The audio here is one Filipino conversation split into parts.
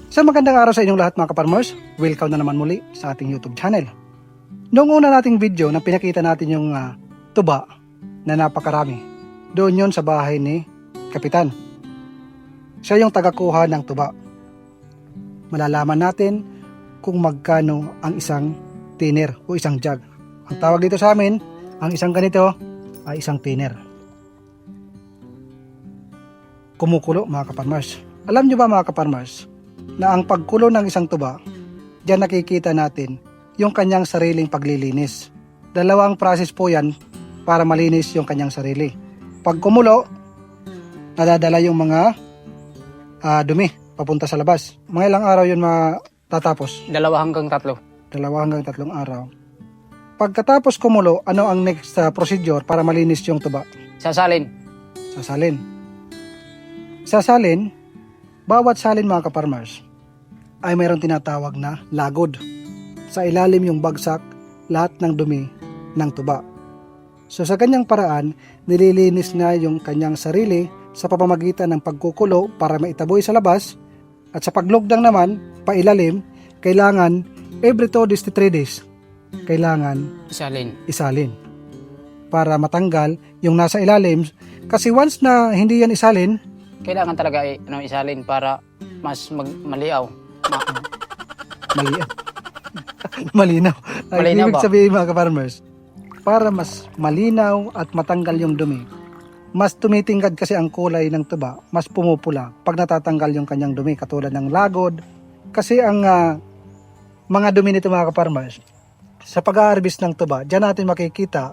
Sa magandang araw sa inyong lahat mga kaparmers, welcome na naman muli sa ating YouTube channel. Noong una nating video na pinakita natin yung tuba na napakarami, doon yon sa bahay ni Kapitan. Siya yung tagakuha ng tuba. Malalaman natin kung magkano ang isang tiner o isang jug. Ang tawag dito sa amin, ang isang ganito ay isang tiner. Kumukulo mga kaparmers. Alam nyo ba mga kaparmers, na ang pagkulo ng isang tuba, diyan nakikita natin yung kanyang sariling paglilinis. Dalawang process po yan para malinis yung kanyang sarili. Pag kumulo, nadadala yung mga dumi papunta sa labas. Mga ilang araw yun matatapos? 2 hanggang 3. 2 hanggang 3 araw. Pagkatapos kumulo, ano ang next procedure para malinis yung tuba? Sasalin. Sasalin, bawat salin mga kaparmers ay mayroong tinatawag na lagod. Sa ilalim yung bagsak, lahat ng dumi ng tuba. So sa kanyang paraan, nililinis na yung kanyang sarili sa pamamagitan ng pagkukulo para maitaboy sa labas, at sa paglugdang naman, pailalim, kailangan every 2 days to 3 days, kailangan isalin para matanggal yung nasa ilalim. Kasi once na hindi yan isalin, Kailangan talaga isalin para mas maliaw. Malinaw. Malinaw Ibig ba? sabihin mga ka-farmers, para mas malinaw at matanggal yung dumi, mas tumitingkad kasi ang kulay ng tuba, mas pumupula pag natatanggal yung kanyang dumi, katulad ng lagod. Kasi ang mga dumi nito mga ka-farmers, sa pag-harvest ng tuba, diyan natin makikita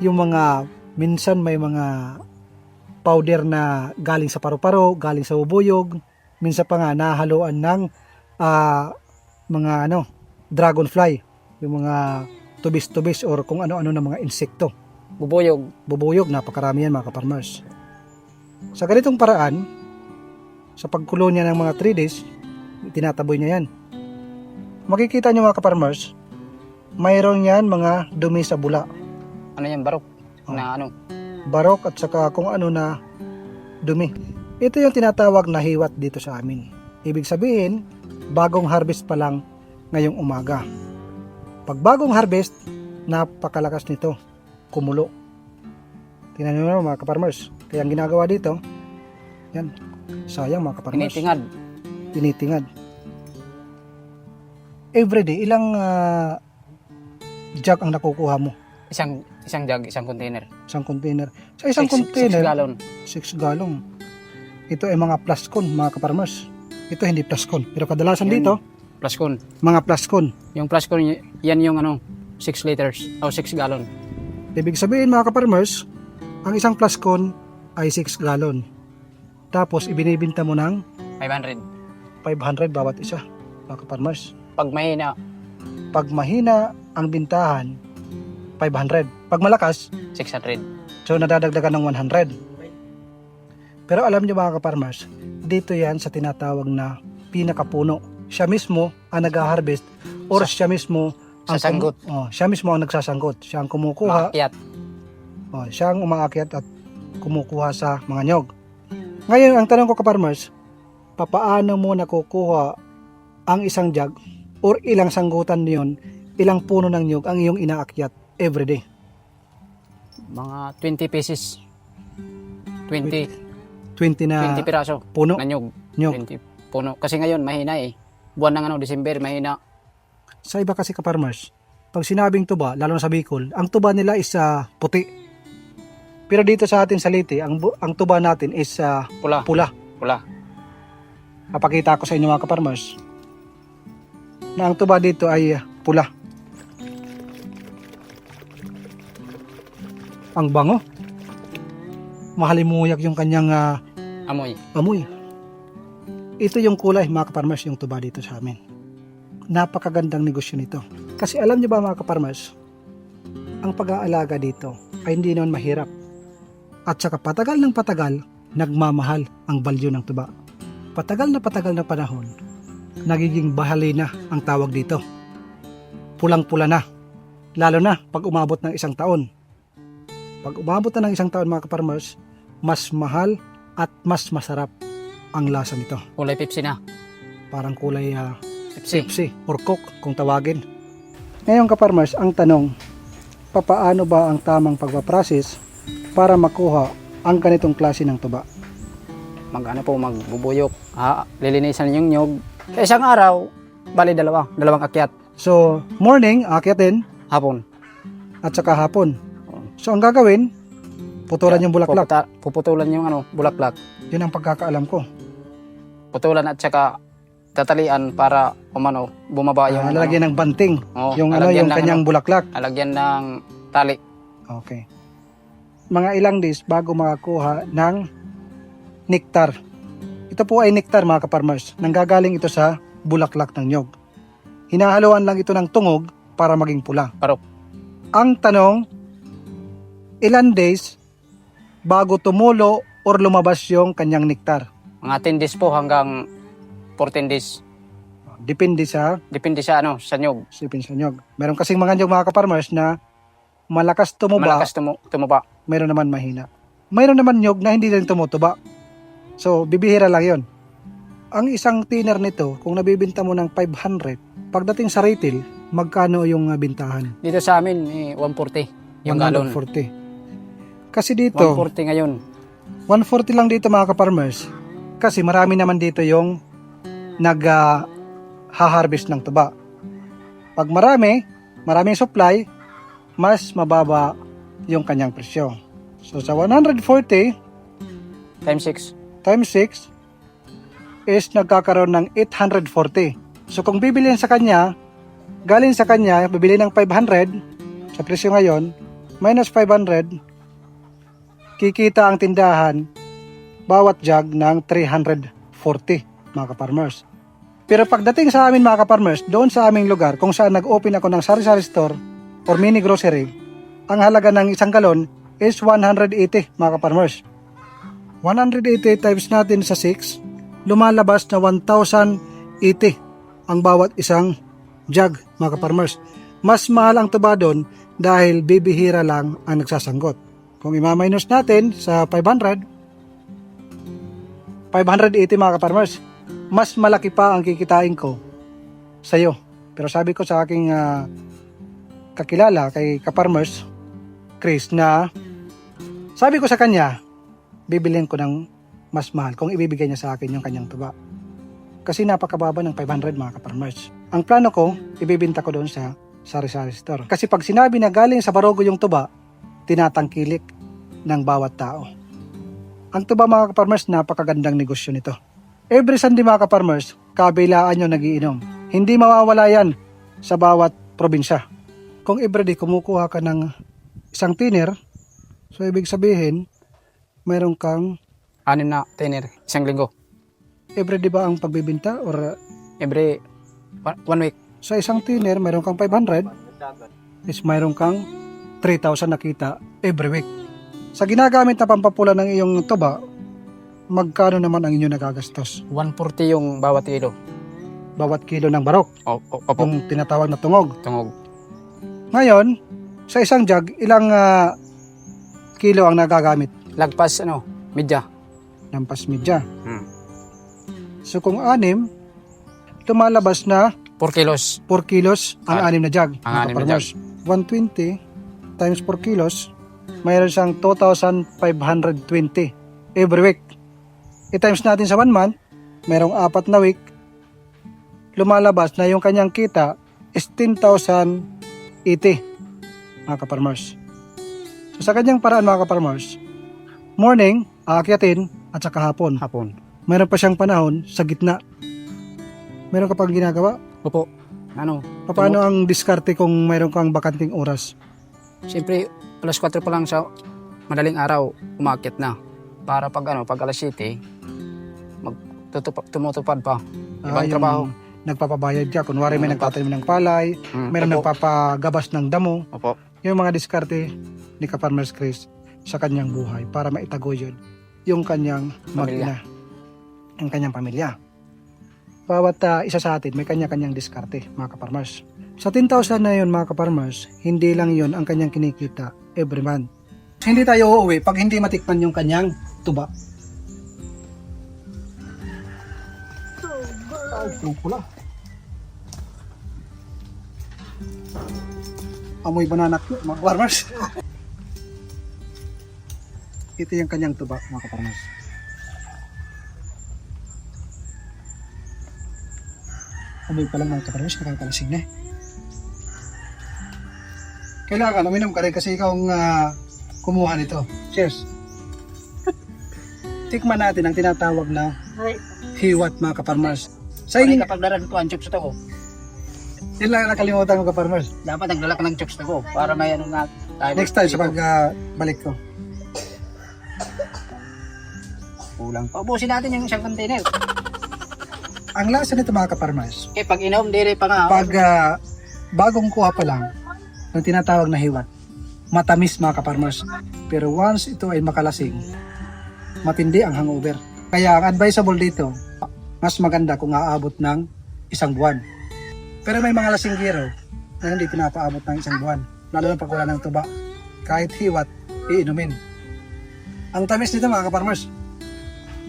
yung mga, minsan may mga powder na galing sa paru-paro, galing sa bubuyog, minsan pa nga nahaluan ng mga dragonfly, yung mga tubis-tubis or kung ano-ano na mga insekto. Bubuyog, napakarami yan mga kaparmers. Sa ganitong paraan, sa pagkulo niya ng mga 3 days, tinataboy niya yan. Makikita niyo mga kaparmers, mayroon yan mga dumi sa bula. Ano yan, barok? Barok at saka kung ano na dumi. Ito yung tinatawag na hiwat dito sa amin. Ibig sabihin, bagong harvest pa lang ngayong umaga. Pag bagong harvest, napakalakas nito, kumulo. Tingnan nyo naman mga kaparmers. Kaya ang ginagawa dito, yan, sayang mga kaparmers. Tinitingad. Everyday, ilang jug ang nakukuha mo? Isang jug, isang container. Isang container. Sa isang container, 6 gallon. 6 gallon. Ito ay mga plaskon mga kaparmers. Ito hindi plaskon. Pero kadalasan Yan, dito, Plaskon. mga plaskon. Yung plaskon, yan yung 6 liters o 6 gallon. Ibig sabihin mga kaparmers, ang isang plaskon ay 6 gallon. Tapos ibinibinta mo ng 500 bawat isa mga kaparmers. Pag mahina ang bintahan, 500. Pag malakas, 600. so nadadagdagan ng 100. Pero alam niyo mga kaparmers, dito yan sa tinatawag na pinakapuno. Siya mismo ang nag-harvest or siya mismo ang Sasanggot. Siya mismo ang nagsasanggot. Siya ang kumukuha. Maakyat. Siya ang umaakyat at kumukuha sa mga nyog. Ngayon, ang tanong ko kaparmers, papaano mo nakukuha ang isang jug or ilang sanggutan niyon, ilang puno ng nyog ang iyong inaakyat everyday? Mga 20 pieces. 20 na 20 piraso puno na nyog. nyog. 20 puno. Kasi ngayon mahina Buwan ng December, mahina. Sa iba kasi kaparmers, pag sinabing tuba, lalo na sa Bicol, ang tuba nila is puti. Pero dito sa atin sa Leyte, ang tuba natin is pula. Papakita ko sa inyo mga kaparmers na ang tuba dito ay pula. Ang bango. Mahalimuyak yung kanyang amoy. Ito yung kulay mga kaparmers, yung tuba dito sa amin. Napakagandang negosyo nito. Kasi alam niyo ba mga kaparmers, ang pag-aalaga dito ay hindi naman mahirap. At saka patagal ng patagal, nagmamahal ang value ng tuba. Patagal na panahon, nagiging bahali na ang tawag dito. Pulang-pula na. Lalo na pag umabot ng 1 taon. Pag umabot na ng 1 taon mga kaparmers, mas mahal at mas masarap ang lasa nito. Kulay Pepsi na. Parang kulay FC. Pepsi or Coke kung tawagin. Ngayon ka-farmers, ang tanong, papaano ba ang tamang pagpaprocess para makuha ang ganitong klase ng tuba? Magbubuyok. Lilinisan yung nyog. Sa isang araw, bali dalawang akyat. So, morning, aakyatin, Hapon. at saka hapon. So, ang gagawin, putulan yung bulaklak. Puputulan yung bulaklak. Yun ang pagkakaalam ko. Putulan at saka tatalian para bumaba yung Lalagyan ng banting, Oo, yung lalagyan ng kanyang bulaklak. Alagyan ng tali. Okay. Mga ilang days bago makakuha ng nectar. Ito po ay nectar mga kaparmers. Nanggagaling ito sa bulaklak ng nyog. Hinahaluan lang ito ng tungog para maging pula. Parok. Ang tanong, ilan days bago tumulo or lumabas yung kanyang nectar? Mga 10 days po hanggang 14 days. Depende sa Depende sa sa nyog. sipin sa nyog. Meron kasing mga nyog mga kaparmers na malakas tumuba, Malakas tumuba. meron naman mahina. Mayroon naman nyog na hindi din tumutuba. So, bibihira lang yon. Ang isang thinner nito, kung nabibinta mo ng 500, pagdating sa retail, magkano yung bintahan? Dito sa amin, 140. Yung galon. 140. Kasi dito, 140 ngayon. 140 lang dito mga kaparmers. Kasi marami naman dito yung nag-ha-harvest ng tuba. Pag maraming supply, mas mababa yung kanyang presyo. So sa 140 Times 6. times 6 is nagkakaroon ng 840. So kung bibilin sa kanya, galing sa kanya, bibili ng 500 sa presyo ngayon, minus 500, kikita ang tindahan bawat jug ng 340 mga kaparmers. Pero pagdating sa amin mga kaparmers, doon sa aming lugar, kung saan nag-open ako ng sari-sari store or mini grocery, ang halaga ng isang galon is 180 mga kaparmers. 180 times natin sa 6, lumalabas na 1,080 ang bawat isang jug mga kaparmers. Mas mahal ang tuba doon dahil bibihira lang ang nagsasanggot. Kung ima-minus natin sa 580 mga kaparmers, mas malaki pa ang kikitain ko sa iyo. Pero sabi ko sa aking kakilala kay kaparmers Chris na sabi ko sa kanya, bibilhin ko ng mas mahal kung ibibigay niya sa akin yung kanyang tuba. Kasi napakababa ng 500 mga kaparmers. Ang plano ko, ibibinta ko doon sa sari-sari store. Kasi pag sinabi na galing sa Barogo yung tuba, tinatangkilik ng bawat tao. Ang tuba mga kaparmers, napakagandang negosyo nito. Every Sunday mga kaparmers, kabilaan nyo nagiinom. Hindi mawawala yan sa bawat probinsya. Kung everyday kumukuha ka ng isang thinner, so ibig sabihin, mayroon kang 6 na thinner. Isang linggo. everyday ba ang pagbibinta or Every 1 week. sa isang thinner mayroon kang 500 is mayroon kang 3,000 nakita every week. Sa ginagamit na pampapula ng iyong tuba, magkano naman ang inyong nagagastos? 140 yung bawat kilo. Bawat kilo ng barok, Opo. yung tinatawag na tungog. Tungog. Ngayon, sa isang jug, ilang kilo ang nagagamit? Lagpas media. Lampas medya. Hmm. So kung 6, lumalabas na 4 kilos. 4 kilos ang 6 na jug. Ang 6 na Kaparmers. 120 times 4 kilos, mayroon siyang 2,520 every week. I-times natin sa 1 month, mayroong 4 na week, lumalabas na yung kanyang kita is 10,080 mga kaparmers. So sa kanyang paraan mga kaparmers, morning, aakyatin at saka hapon. Hapon. Mayroon pa siyang panahon sa gitna. Meron ka pang ginagawa? Opo. Paano ang diskarte kung mayroon kang bakanting oras? Siyempre, alas 4 pa lang sa madaling araw, umakyat na. Para pag alas 7, tumutupad pa. Ibang trabaho. Nagpapabayad ka. Kunwari may nagtatanim ng palay, mayroon Opo. nagpapagabas ng damo. Opo. Yung mga diskarte ni Kaparmers Chris sa kanyang buhay para maitaguyod yung kanyang mag-ina, yung kanyang pamilya. Bawat isa sa atin may kanya-kanyang diskarte mga kaparmers. Sa 10,000 na yun mga kaparmers, hindi lang yun ang kanyang kinikita every month. Hindi tayo uuwi pag hindi matikman yung kanyang tuba. Ay, pula. Amoy banana cue, mga farmers. Ito yung kanyang tuba, mga farmers. Amoy pa lang, mga farmers, nakakalasing na. Kailangan uminom ka rin kasi ikaw ang kumuha nito. Cheers! Tikman natin ang tinatawag na hiwat, mga kaparmers. Sa Ay, inyo, kapag daran ko ang chokes na ko, yun lang nakalimutan ko, kaparmers. dapat nagdala ka ng chokes na ko para may ano na tayo. Next time sa pagbalik ko. Kulang pa. Ubusin natin yung isang container. Ang lasa nito, mga kaparmers, Eh, pag inom, dire pa nga. pag bagong kuha pa lang ng tinatawag na hiwat, matamis, mga kaparmers. Pero once ito ay makalasing, matindi ang hangover. Kaya ang advisable dito, mas maganda kung aabot ng 1 buwan. Pero may mga lasinggero na hindi pinapaabot ng 1 buwan, lalo na pag wala ng tuba. Kahit hiwat, iinumin. Ang tamis nito, mga kaparmers.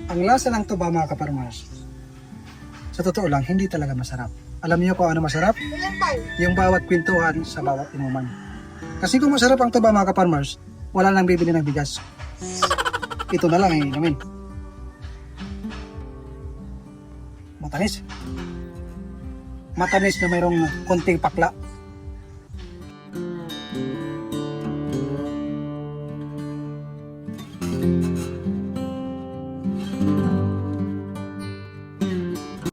Ang lasa ng tuba, mga kaparmers, sa totoo lang, hindi talaga masarap. Alam niyo kung ano masarap? Yung bawat kwentuhan sa bawat inuman. Kasi kung masarap ang tuba, mga kaparmers, wala nang bibili ng bigas. Ito na lang iinumin. Matamis. Matamis na mayroong konting pakla.